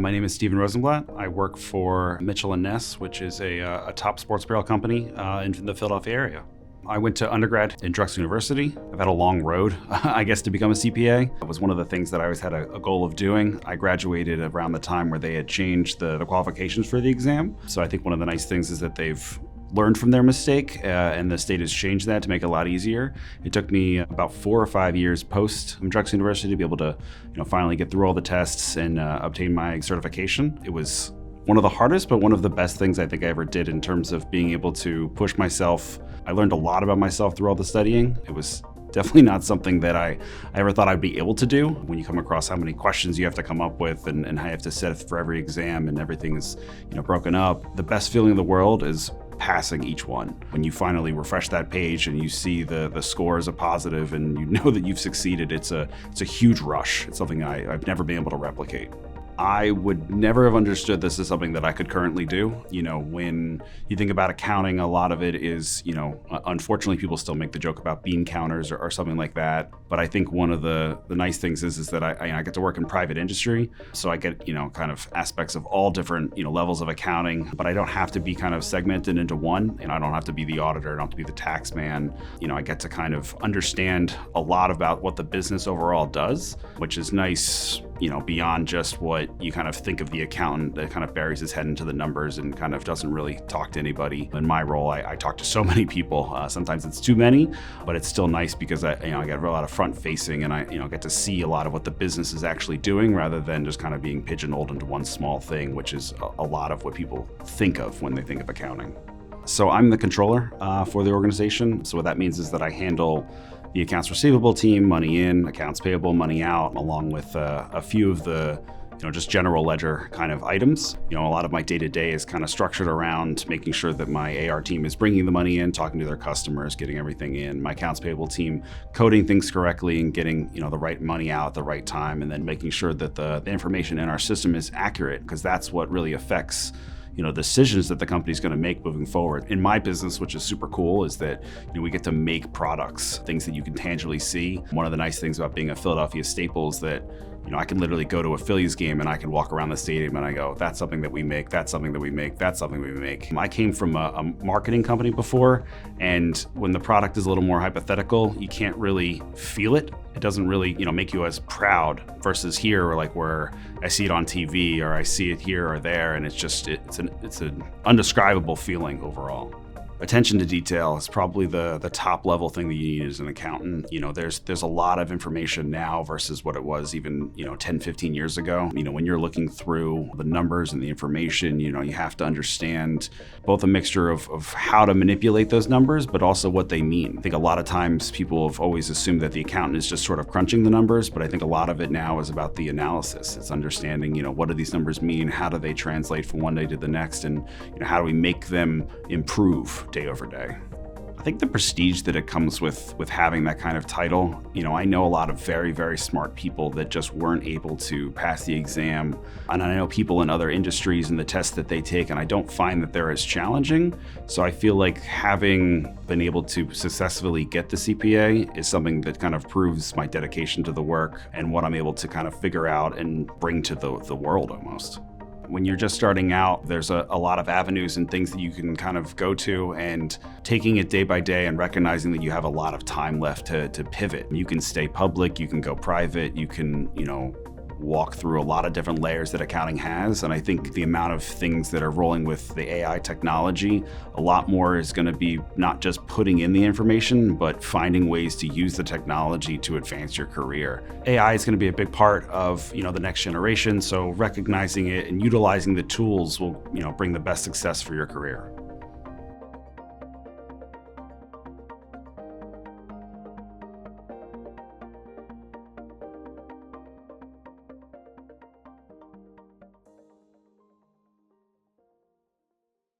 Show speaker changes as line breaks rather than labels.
My name is Stephen Rosenblatt. I work for Mitchell & Ness, which is a top sports apparel company in the Philadelphia area. I went to undergrad in Drexel University. I've had a long road, I guess, to become a CPA. It was one of the things that I always had a goal of doing. I graduated around the time where they had changed the qualifications for the exam. So I think one of the nice things is that they've learned from their mistake, and the state has changed that to make it a lot easier. It took me about 4 or 5 years post Drexel University to be able to, finally get through all the tests and obtain my certification. It was one of the hardest, but one of the best things I think I ever did in terms of being able to push myself. I learned a lot about myself through all the studying. It was definitely not something that I ever thought I'd be able to do. When you come across how many questions you have to come up with and how you have to set for every exam and everything is broken up, the best feeling in the world is passing each one. When you finally refresh that page and you see the score as a positive and you know that you've succeeded, it's a huge rush. It's something I've never been able to replicate. I would never have understood this as something that I could currently do. When you think about accounting, a lot of it is, unfortunately people still make the joke about bean counters or something like that. But I think one of the nice things is that I get to work in private industry. So I get, kind of aspects of all different, levels of accounting, but I don't have to be kind of segmented into one. I don't have to be the auditor, I don't have to be the tax man. I get to kind of understand a lot about what the business overall does, which is nice, beyond just what you kind of think of the accountant that kind of buries his head into the numbers and kind of doesn't really talk to anybody. In my role, I talk to so many people. Sometimes it's too many, but it's still nice because I get a lot of front facing and I get to see a lot of what the business is actually doing rather than just kind of being pigeonholed into one small thing, which is a lot of what people think of when they think of accounting. So I'm the controller for the organization. So what that means is that I handle the accounts receivable team, money in, accounts payable, money out, along with a few of the just general ledger kind of items. A lot of my day-to-day is kind of structured around making sure that my AR team is bringing the money in, talking to their customers, getting everything in. My accounts payable team coding things correctly and getting the right money out at the right time, and then making sure that the information in our system is accurate, because that's what really affects decisions that the company's going to make moving forward. In my business, which is super cool, is that we get to make products, things that you can tangibly see. One of the nice things about being a Philadelphia staple is that I can literally go to a Phillies game and I can walk around the stadium and I go, that's something that we make, that's something that we make, that's something we make. I came from a marketing company before, and when the product is a little more hypothetical, you can't really feel it. It doesn't really, make you as proud versus here, where I see it on TV or I see it here or there, and it's an undescribable feeling overall. Attention to detail is probably the top level thing that you need as an accountant. There's a lot of information now versus what it was even 10, 15 years ago. When you're looking through the numbers and the information, you have to understand both a mixture of how to manipulate those numbers, but also what they mean. I think a lot of times people have always assumed that the accountant is just sort of crunching the numbers, but I think a lot of it now is about the analysis. It's understanding, what do these numbers mean? How do they translate from one day to the next? And how do we make them improve day over day? I think the prestige that it comes with having that kind of title, I know a lot of very, very smart people that just weren't able to pass the exam. And I know people in other industries and the tests that they take, and I don't find that they're as challenging. So I feel like having been able to successfully get the CPA is something that kind of proves my dedication to the work and what I'm able to kind of figure out and bring to the world almost. When you're just starting out, there's a lot of avenues and things that you can kind of go to, and taking it day by day and recognizing that you have a lot of time left to pivot. You can stay public, you can go private, you can, walk through a lot of different layers that accounting has. And I think the amount of things that are rolling with the AI technology, a lot more is going to be not just putting in the information, but finding ways to use the technology to advance your career. AI is going to be a big part of, the next generation. So recognizing it and utilizing the tools will, bring the best success for your career.